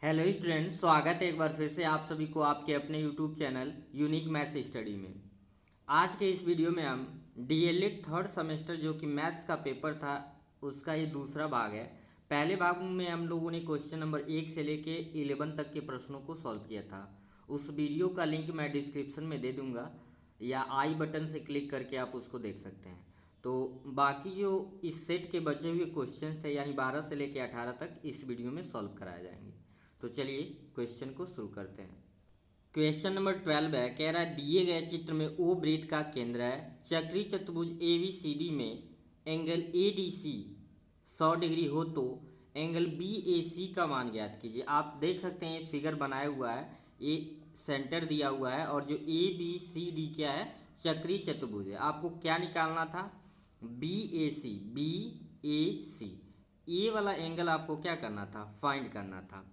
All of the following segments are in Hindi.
हेलो स्टूडेंट, स्वागत है एक बार फिर से आप सभी को आपके अपने YouTube channel unique maths study में। आज के इस वीडियो में हम डीएलएड थर्ड सेमेस्टर जो कि मैथ्स का पेपर था उसका ये दूसरा भाग है। पहले भाग में हम लोगों ने क्वेश्चन नंबर 1 से लेके 11 तक के प्रश्नों को सॉल्व किया था। उस वीडियो का लिंक मैं डिस्क्रिप्शन में दे दूँगा या आई बटन से क्लिक करके आप उसको देख सकते हैं। तो बाकी जो इस सेट के बचे हुए क्वेश्चन थे यानी 12 से लेके 18 तक इस वीडियो में सॉल्व कराए जाएंगे। तो चलिए क्वेश्चन को शुरू करते हैं। क्वेश्चन नंबर 12 है, कह रहा है दिए गए चित्र में ओ वृत्त का केंद्र है, चक्रीय चतुर्भुज ए बी सी डी में angle A D C 100 degree हो तो एंगल बी ए सी का मान ज्ञात कीजिए। आप देख सकते हैं ये फिगर बनाया हुआ है, ये सेंटर दिया हुआ है और जो ए बी सी डी क्या है, चक्रीय चतुर्भुज है। आपको क्या निकालना था, बी ए सी, बी ए सी, ए वाला एंगल आपको क्या करना था, फाइंड करना था।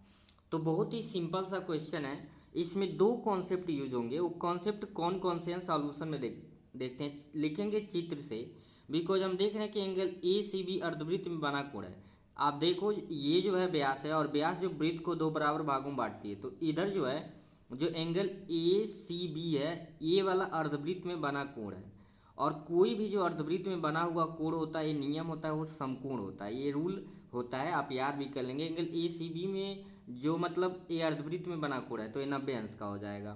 तो बहुत ही सिंपल सा क्वेश्चन है, इसमें दो कॉन्सेप्ट यूज होंगे। वो कॉन्सेप्ट कौन कौन से हैं सॉल्यूशन में देखते हैं। लिखेंगे चित्र से, बिकॉज हम देख रहे हैं कि एंगल ए सी बी अर्धवृत्त में बना कोण है। आप देखो ये जो है व्यास है और व्यास जो वृत्त को दो बराबर भागों में बांटती है, तो इधर जो है जो एंगल ए सी बी है ये वाला अर्धवृत्त में बना कोण है। और कोई भी जो अर्धवृत्त में बना हुआ कोण होता है, ये नियम होता है वो समकोण होता है, ये रूल होता है, आप याद भी कर लेंगे। एंगल ए सी बी में जो मतलब ये अर्धवृत्त में बना कोण है तो ये 90 अंश का हो जाएगा,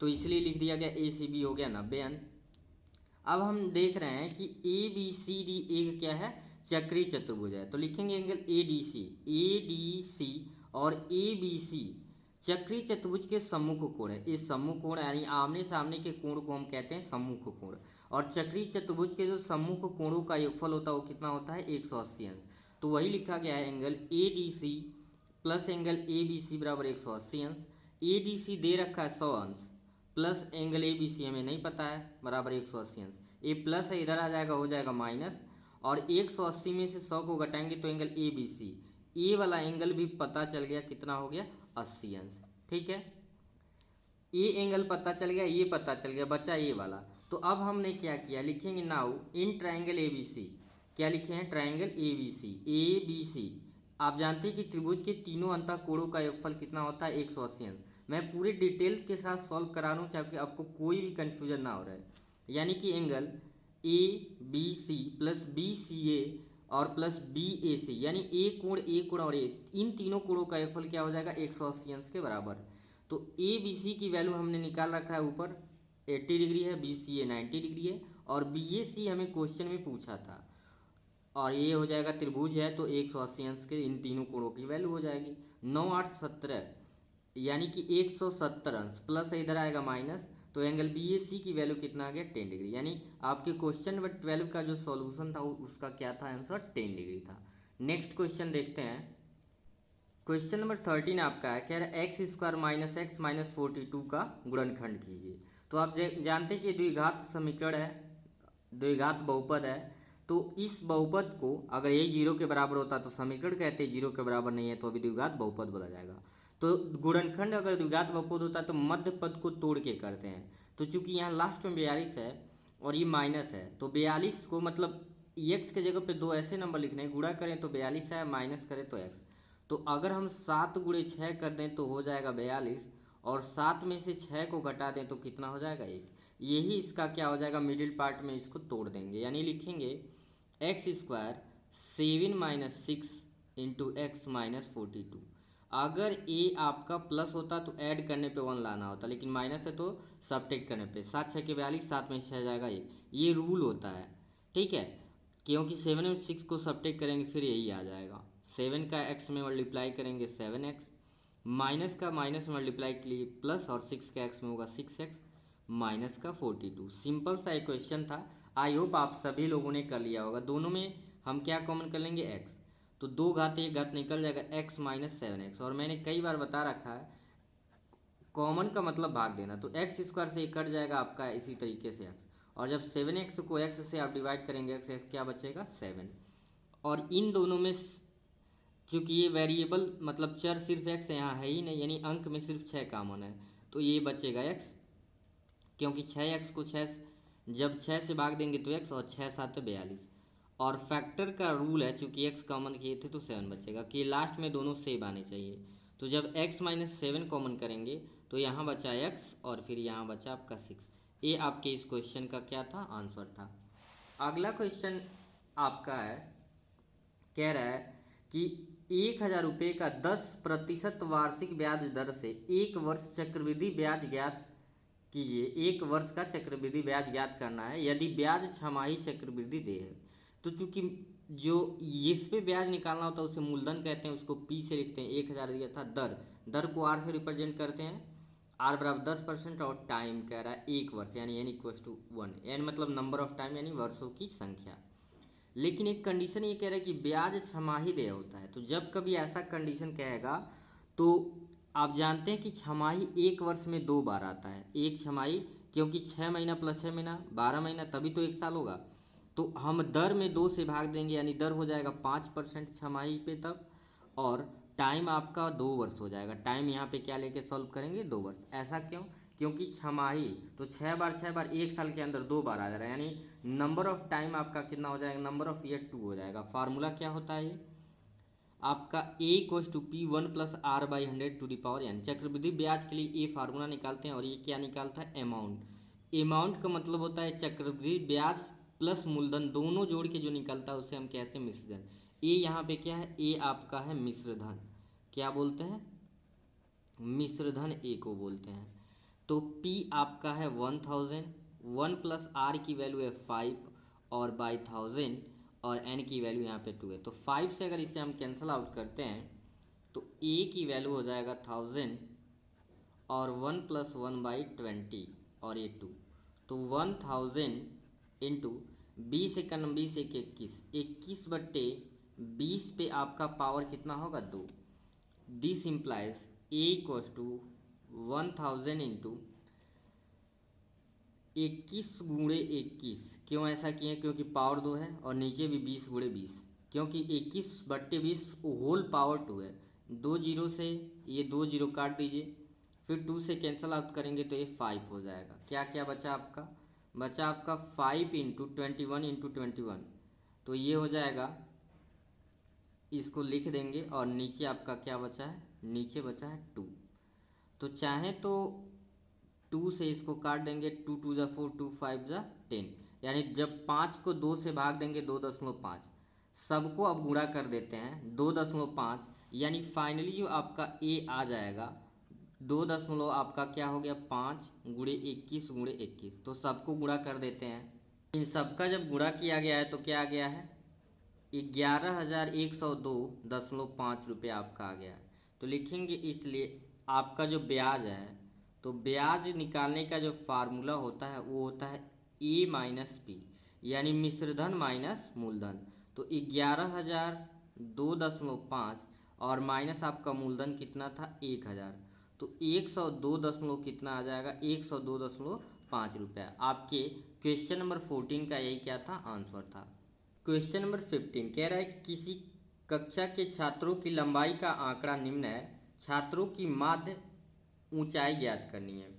तो इसलिए लिख दिया गया ए सी बी हो गया 90 अंश। अब हम देख रहे हैं कि ए बी सी डी एक क्या है, चक्रीय चतुर्भुज है, तो लिखेंगे एंगल ए डी सी और ए बी सी चक्रीय चतुर्भुज के सम्मुख कोण है। इस सम्मुख कोण यानी आमने सामने के कोण को हम कहते हैं सम्मुख कोण। और चक्रीय चतुर्भुज के जो सम्मुख कोणों का योगफल होता है वो कितना होता है, 180 अंश। तो वही लिखा गया है angle A D C plus angle A B C बराबर 180 अंश। ए डी सी दे रखा है 100 अंश plus angle A B C हमें नहीं पता है बराबर 180 अंश। ए प्लस है इधर आ जाएगा, हो जाएगा माइनस, और 180 में से 100 को घटाएंगे तो एंगल ए बी सी, ए वाला एंगल भी पता चल गया, कितना हो गया 80 अंश। ठीक है, ए एंगल पता चल गया, ये पता चल गया, बचा ए वाला। तो अब हमने क्या किया, लिखेंगे now in triangle A B C, क्या लिखे हैं, triangle A B C. A B C आप जानते हैं कि त्रिभुज के तीनों अंतः कोणों का योगफल कितना होता है, 180 अंश। मैं पूरे डिटेल्स के साथ सॉल्व करा रहा हूँ ताकि आपको कोई भी कन्फ्यूजन ना हो रहा है। यानी कि angle A B C plus B C A और प्लस बी ए सी, यानी ए कोण और ए, इन तीनों कोणों का योगफल क्या हो जाएगा, 180 अंश के बराबर। तो ए बी सी की वैल्यू हमने निकाल रखा है, ऊपर 80 डिग्री है, बी सी ए 90 डिग्री है, और बी ए सी हमें क्वेश्चन में पूछा था। और ये हो जाएगा त्रिभुज है तो 180 अंश के इन तीनों कोणों की वैल्यू हो जाएगी 9 8 17, यानी कि 170 अंश प्लस इधर आएगा माइनस, तो एंगल बी ए सी की वैल्यू कितना आ गया, 10 डिग्री। यानी आपके क्वेश्चन नंबर 12 का जो सॉल्यूशन था उसका क्या था, आंसर 10 डिग्री था। नेक्स्ट क्वेश्चन देखते हैं। क्वेश्चन नंबर 13 आपका है, कह रहा है x square minus x minus 42 का गुणनखंड कीजिए। तो आप जानते हैं कि द्विघात समीकरण है, द्विघात बहुपद है। तो इस बहुपद को अगर ये जीरो के बराबर होता तो समीकरण कहते हैं, जीरो के बराबर नहीं है तो अभी द्विघात बहुपद बोला जाएगा। तो गुणनखंड अगर द्विघात बहुपद होता तो मध्य पद को तोड़ के करते हैं। तो चूंकि यहाँ लास्ट में 42 है और ये माइनस है, तो 42 को मतलब एक्स के जगह पे दो ऐसे नंबर लिखने हैं, गुणा करें तो 42 है, माइनस करें तो एक्स। तो अगर हम 7 गुणे 6 कर दें तो हो जाएगा 42, और 7 में से 6 को घटा दें तो कितना हो जाएगा, 1। यही इसका क्या हो जाएगा, मिडिल पार्ट में इसको तोड़ देंगे, यानी लिखेंगे x square 7 minus 6 into x minus 42। अगर ए आपका प्लस होता तो ऐड करने पे 1 लाना होता, लेकिन माइनस है तो सब्ट्रैक्ट करने पे 7 6 के 42, 7 में 6 जाएगा 1, ये रूल होता है। ठीक है, क्योंकि 7 में 6 को सब्ट्रैक्ट करेंगे फिर यही आ जाएगा। 7 का एक्स में मल्टीप्लाई करेंगे 7x, माइनस का माइनस मल्टीप्लाई के लिए प्लस, और 6 का एक्स में होगा 6x माइनस का 42। सिंपल सा इक्वेशन था, आई होप आप सभी लोगों ने कर लिया होगा। दोनों में हम क्या कॉमन कर लेंगे, x, तो 2 घात 1 घात निकल जाएगा x माइनस 7x। और मैंने कई बार बता रखा है कॉमन का मतलब भाग देना, तो एक्स स्क्वायर से कट जाएगा आपका इसी तरीके से x, और जब 7x को x से आप डिवाइड करेंगे x क्या बचेगा 7। और इन दोनों में चूँकि ये वेरिएबल मतलब चर सिर्फ x यहाँ है ही नहीं, यानी अंक में सिर्फ 6 कॉमन है, तो ये बचेगा x, क्योंकि 6x को 6 जब 6 से भाग देंगे तो x, और 6 7 42। और फैक्टर का रूल है, चूँकि x कॉमन किए थे तो 7 बचेगा, कि लास्ट में दोनों सेम आने चाहिए। तो जब x माइनस 7 कॉमन करेंगे तो यहाँ बचा x और फिर यहाँ बचा आपका 6। ये आपके इस क्वेश्चन का क्या था, आंसर था। अगला क्वेश्चन आपका है, कह रहा है कि 1000 रुपये का 10% वार्षिक ब्याज दर से 1 वर्ष चक्रवृद्धि ब्याज ज्ञात कीजिए। 1 वर्ष का चक्रवृद्धि ब्याज ज्ञात करना है यदि ब्याज छमाही चक्रवृद्धि दे है। तो चूंकि जो इस पे ब्याज निकालना होता है उसे मूलधन कहते हैं, उसको पी से लिखते हैं। 1000 दिया था, दर को आर से रिप्रेजेंट करते हैं, आर बराबर 10% और टाइम कह रहा है 1 वर्ष यानी n इक्वल्स टू 1, एन मतलब नंबर ऑफ टाइम यानी वर्षों की संख्या। लेकिन एक कंडीशन ये कह रहा है कि ब्याज छमाही देय होता है। तो जब कभी ऐसा कंडीशन कहेगा तो आप जानते हैं कि छमाही 1 वर्ष में 2 बार आता है। एक छमाही क्योंकि 6 महीना प्लस 6 महीना 12 महीना, तभी तो 1 साल होगा। तो हम दर में 2 से भाग देंगे यानी दर हो जाएगा 5% छमाही पे तब, और टाइम आपका 2 वर्ष हो जाएगा। टाइम यहाँ पे क्या लेके सॉल्व करेंगे, 2 वर्ष। ऐसा क्यों, क्योंकि छमाही तो 6 बार 1 साल के अंदर 2 बार आ जा रहा है, यानी नंबर ऑफ टाइम आपका कितना हो जाएगा, नंबर ऑफ ईयर 2 हो जाएगा। फार्मूला क्या होता है ये आपका, a equals to P 1 plus R by 100 to the power n। चक्रवृद्धि ब्याज के लिए ये फार्मूला निकालते हैं और ये क्या निकालता है, अमाउंट। अमाउंट का मतलब होता है चक्रवृद्धि ब्याज प्लस मूलधन दोनों जोड़ के जो निकलता है उसे हम कहते हैं मिश्रधन। ए यहाँ पे क्या है, ए आपका है मिश्रधन, क्या बोलते हैं, मिश्रधन ए को बोलते हैं। तो P आपका है 1000, 1 प्लस आर की वैल्यू है 5 और बाई 1000 और n की वैल्यू यहाँ पे 2 है। तो 5 से अगर इसे हम कैंसिल आउट करते हैं तो a की वैल्यू हो जाएगा 1000 और 1 प्लस 1 बाई 20 और ये 2। तो 1000 इंटू 20 एकम 20 एक 21 बट्टे 20 पे आपका पावर कितना होगा, 2। This implies a equals to 1000 into 21 गुणे 21। क्यों ऐसा किए, क्योंकि पावर 2 है और नीचे भी 20 गुणे 20, क्योंकि 21 बट्टे 20 होल पावर 2 है। 2 जीरो से ये 2 जीरो काट दीजिए, फिर 2 से कैंसिल आउट करेंगे तो ये 5 हो जाएगा। क्या क्या बचा आपका, बचा आपका 5 इंटू 21 इंटू 21, तो ये हो जाएगा, इसको लिख देंगे और नीचे आपका क्या बचा है, नीचे बचा है 2। तो चाहे तो 2 से इसको काट देंगे, 2 2 जा 4, 2 5 जा 10, यानी जब 5 को 2 से भाग देंगे 2.5, सबको अब गुणा कर देते हैं 2.5, यानी फाइनली जो आपका ए आ जाएगा 2 दशमलव आपका क्या हो गया 5 गुणे 21 गुणे 21। तो सबको गुणा कर देते हैं, इन सबका जब गुणा किया गया है तो क्या आ गया है, 11,102.5 रुपये आपका आ गया है। तो लिखेंगे, इसलिए आपका जो ब्याज है, तो ब्याज निकालने का जो फार्मूला होता है वो होता है ए माइनस पी, यानी मिश्रधन माइनस मूलधन। तो 11,002.5 और माइनस आपका मूलधन कितना था 1000, तो 102 दशमलव कितना आ जाएगा, 102.5 रुपया। आपके क्वेश्चन नंबर 14 का यही क्या था, आंसर था। क्वेश्चन नंबर 15 कह रहा है कि किसी कक्षा के छात्रों की लंबाई का आंकड़ा निम्न है, छात्रों की माध्य ऊंचाई ज्ञात करनी है।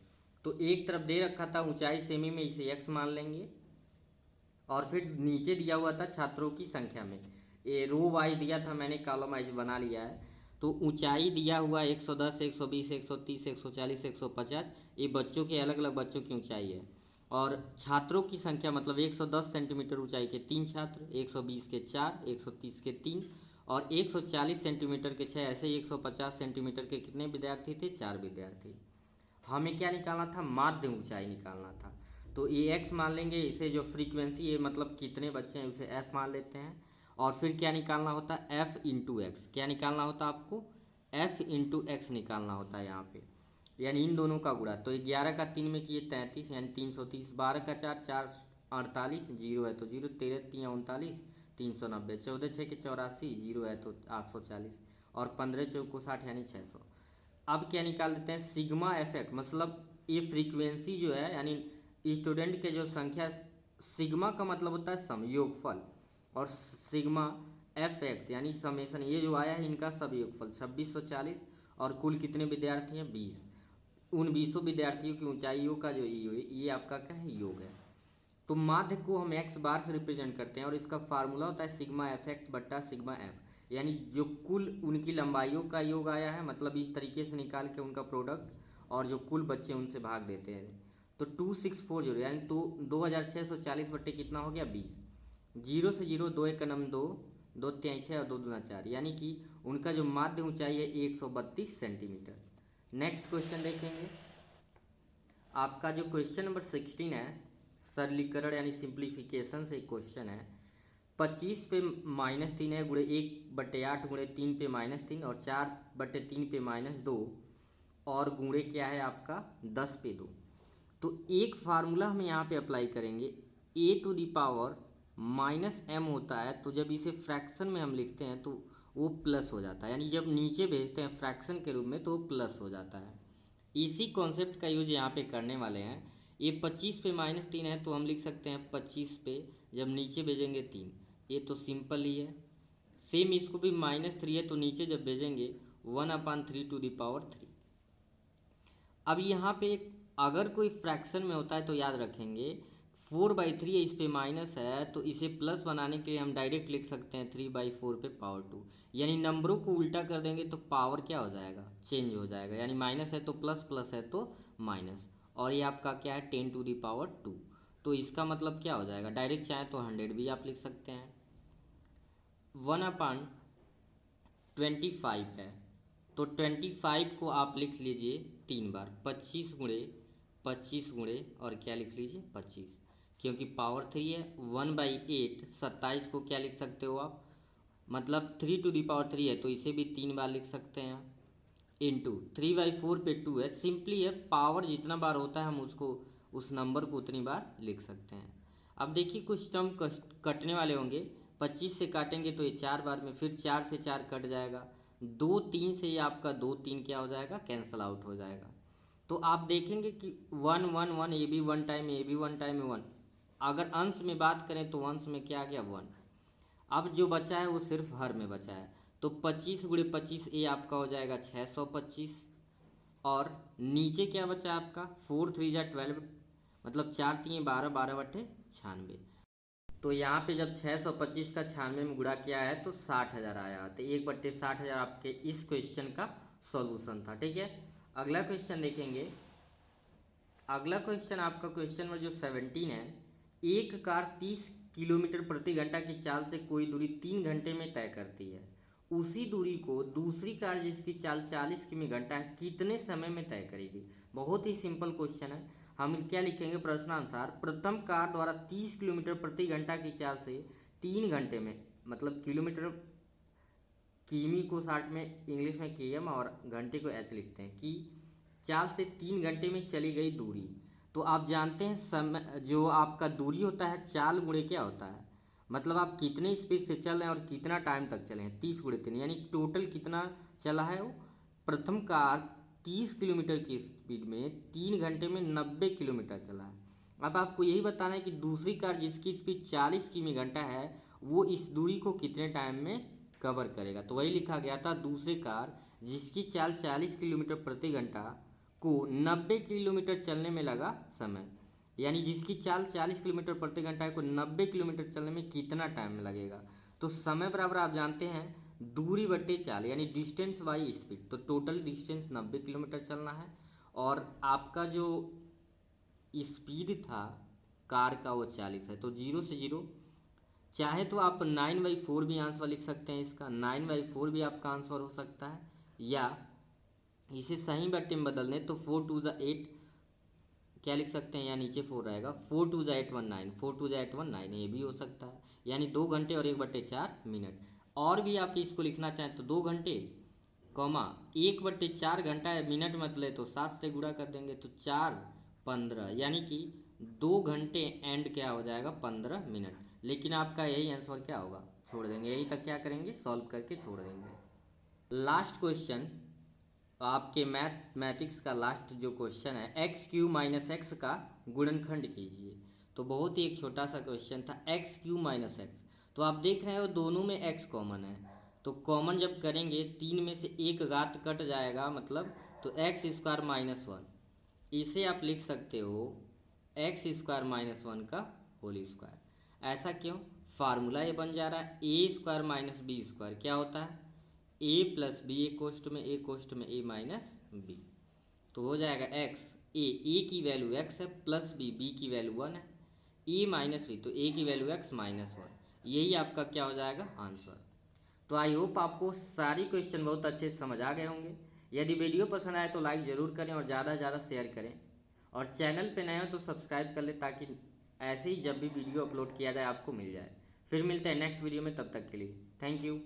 तो एक तरफ दे रखा था ऊंचाई सेमी में, इसे x मान लेंगे, और फिर नीचे दिया हुआ था छात्रों की संख्या में, ये रो वाइज दिया था, मैंने कॉलम वाइज बना लिया है। तो ऊंचाई दिया हुआ 110, 120, 130, 140, 150, ये बच्चों के अलग अलग बच्चों की ऊंचाई है। और छात्रों की संख्या मतलब 110 सेंटीमीटर ऊंचाई के 3 छात्र, 120 के 4, 130 के 3 और 140 सेंटीमीटर के 6, ऐसे ही 150 सेंटीमीटर के कितने विद्यार्थी थे, 4 विद्यार्थी। हमें क्या निकालना था, माध्य ऊंचाई निकालना था। तो ये x मान लेंगे, इसे जो फ्रीक्वेंसी है मतलब कितने बच्चे हैं उसे f मान लेते हैं, और फिर क्या निकालना होता है, f इंटू एक्स। क्या निकालना होता है आपको, f इंटू एक्स निकालना होता है यहाँ पे, यानी इन दोनों का गुणा। तो 11 का 3 में किए 33 यानी 330, 12 का 4 4 48, जीरो है तो जीरो, 13 3 39, 390, 14 6 के 84, जीरो है तो 840, और 15 चौको 60 यानी 600। अब क्या निकाल देते हैं, सिग्मा एफ एक्स, मतलब ये फ्रीक्वेंसी जो है यानी स्टूडेंट के जो संख्या, सिग्मा का मतलब होता है सम, योगफल, और सिग्मा एफ एक्स यानी समेशन, ये जो आया है इनका सब योगफल 2640, और कुल कितने विद्यार्थी हैं 20। उन 20 विद्यार्थियों की ऊंचाइयों का जो ये आपका क्या है, योग है। तो माध्य को हम एक्स बार से रिप्रेजेंट करते हैं और इसका फार्मूला होता है सिग्मा एफ एक्स बट्टा सिग्मा एफ। यानी जो कुल उनकी लंबाइयों का योग आया है, मतलब इस तरीके से निकाल के उनका प्रोडक्ट और जो कुल बच्चे उनसे भाग देते हैं। तो 2640 यानी तो 2640 बट्टे कितना हो गया 20। जीरो से जीरो, दो एक नम दो, दो त्याई छः और दो दूना चार, यानी कि उनका जो माध्य ऊंचाई है 132 सेंटीमीटर। नेक्स्ट क्वेश्चन देखेंगे। आपका जो क्वेश्चन नंबर 16 है, सरलीकरण यानी सिंप्लीफिकेशन से एक क्वेश्चन है। 25 पे -3 है गुणे 1/8 गुणे 3 पे -3 और 4/3 पे -2 और गुणे क्या है आपका 10 पे 2। तो एक फार्मूला हम यहाँ पे अप्लाई करेंगे, a⁻⁻m होता है, तो जब इसे फ्रैक्शन में हम लिखते हैं तो वो प्लस हो जाता है, यानी जब नीचे भेजते हैं फ्रैक्शन के रूप में तो वो प्लस हो जाता है। इसी कॉन्सेप्ट का यूज यहाँ पे करने वाले हैं। ये 25 पे -3 है तो हम लिख सकते हैं 25 पे जब नीचे भेजेंगे 3, ये तो सिंपल ही है। सेम इसको भी -3 है तो नीचे जब भेजेंगे 1/3 अब यहाँ पे अगर कोई फ्रैक्शन में होता है तो याद रखेंगे 4/3 है, इस पे माइनस है तो इसे प्लस बनाने के लिए हम डायरेक्ट लिख सकते हैं 3/4 पे पावर 2, यानी नंबरों को उल्टा कर देंगे तो पावर क्या हो जाएगा, चेंज हो जाएगा, यानी माइनस है तो प्लस, प्लस है तो माइनस, और ये आपका क्या है 10⁻²। तो इसका मतलब क्या हो जाएगा, डायरेक्ट चाहे तो 100 भी आप लिख सकते हैं। 1/25 है तो 25 को आप लिख लीजिए 3 बार, 25 गुणे और क्या लिख लीजिए 25, क्योंकि पावर 3 है। 1/8 27 को क्या लिख सकते हो आप, मतलब 3⁻3 है तो इसे भी 3 बार लिख सकते हैं, इंटू 3/4 पे 2 है, सिंपली है पावर जितना बार होता है हम उसको उस नंबर को उतनी बार लिख सकते हैं। अब देखिए कुछ टर्म कटने वाले होंगे, 25 से काटेंगे तो ये 4 बार में, फिर 4 से 4 कट जाएगा, 2 3 से ये आपका 2 3 क्या हो जाएगा, कैंसल आउट हो जाएगा। तो आप देखेंगे कि 1 1 1, ये भी 1 टाइम, ये भी 1 टाइम 1। अगर अंश में बात करें तो अंश में क्या आ गया 1। अब जो बचा है वो सिर्फ हर में बचा है, तो 25 गुणे 25 ये आपका हो जाएगा 625, और नीचे क्या बचा आपका 4 3 जा 12, मतलब 4 3 12, 12/96। तो यहाँ पे जब 625 का 96 में गुणा किया है तो 60,000 आया, तो 1/60,000 आपके इस क्वेश्चन का सॉल्यूशन था। ठीक है, अगला क्वेश्चन देखेंगे। अगला क्वेश्चन आपका क्वेश्चन नंबर जो 17 है। एक कार 30 किलोमीटर प्रति घंटा की चाल से कोई दूरी 3 घंटे में तय करती है, उसी दूरी को दूसरी कार जिसकी चाल 40 किमी घंटा है कितने समय में तय करेगी। बहुत ही सिंपल क्वेश्चन है। हम क्या लिखेंगे, प्रश्नानुसार प्रथम कार द्वारा 30 किलोमीटर प्रति घंटा की चाल से 3 घंटे में, मतलब किलोमीटर, किमी को शॉर्ट में इंग्लिश में km और घंटे को h लिखते हैं, कि चाल से 3 घंटे में चली गई दूरी। तो आप जानते हैं समय जो आपका दूरी होता है चाल गुणे क्या होता है, मतलब आप कितने स्पीड से चल रहे हैं और कितना टाइम तक चले हैं, 30 गुणे 3, यानी टोटल कितना चला है वो। प्रथम कार 30 किलोमीटर की स्पीड में 3 घंटे में 90 किलोमीटर चला है। अब आपको यही बताना है कि दूसरी कार जिसकी स्पीड 40 किमी घंटा है वो इस दूरी को कितने टाइम में कवर करेगा। तो वही लिखा गया था, दूसरी कार जिसकी चाल 40 किलोमीटर प्रति घंटा को 90 किलोमीटर चलने में लगा समय, यानी जिसकी चाल 40 किलोमीटर प्रति घंटा को 90 किलोमीटर चलने में कितना टाइम लगेगा। तो समय बराबर आप जानते हैं दूरी बट्टे चाल, यानी डिस्टेंस बाई स्पीड। तो टोटल डिस्टेंस 90 किलोमीटर चलना है और आपका जो स्पीड था कार का वो 40 है। तो 0 से 0, चाहे तो आप 9/4 भी आंसर लिख सकते हैं, इसका 9/4 भी आपका आंसर हो सकता है, या इसे सही बट्टे में बदल दें तो 4 2 जा 8 क्या लिख सकते हैं, या नीचे 4 रहेगा, 4 2 जा 8 1 9, 4 2 जा 8 1 9, ये भी हो सकता है, यानी 2 घंटे और 1/4 मिनट। और भी आप इसको लिखना चाहें तो 2 घंटे कॉमा 1/4 घंटा है, मिनट मत ले तो 7 से गुणा कर देंगे तो 4 15, यानी कि 2 घंटे एंड क्या हो जाएगा 15 मिनट। लेकिन आपका यही आंसर क्या होगा, छोड़ देंगे, यही तक क्या करेंगे सॉल्व करके छोड़ देंगे। लास्ट क्वेश्चन आपके मैथमेटिक्स का लास्ट जो क्वेश्चन है, x³ - x का गुणनखंड कीजिए। तो बहुत ही एक छोटा सा क्वेश्चन था, x³ - x। तो आप देख रहे हो दोनों में x कॉमन है, तो कॉमन जब करेंगे 3 में से एक घात कट जाएगा, मतलब तो x² - 1, इसे आप लिख सकते हो x² - 1 का होल स्क्वायर। ऐसा क्यों, फार्मूला ये बन जा रहा है ए स्क्वायर माइनस बी स्क्वायर क्या होता है ए प्लस बी, ए कोष्ट में ए कोष्ट में ए माइनस बी, तो हो जाएगा एक्स ए की वैल्यू एक्स है प्लस बी की वैल्यू 1 है, ए माइनस बी तो ए की वैल्यू एक्स माइनस 1, यही आपका क्या हो जाएगा आंसर। तो आई होप आपको सारी क्वेश्चन बहुत अच्छे से समझ आ गए होंगे। यदि वीडियो पसंद आए तो लाइक ज़रूर करें और ज़्यादा से ज़्यादा शेयर करें, और चैनल पे नए हो तो सब्सक्राइब कर लें ताकि ऐसे ही जब भी वीडियो अपलोड किया जाए आपको मिल जाए। फिर मिलते हैं नेक्स्ट वीडियो में, तब तक के लिए थैंक यू।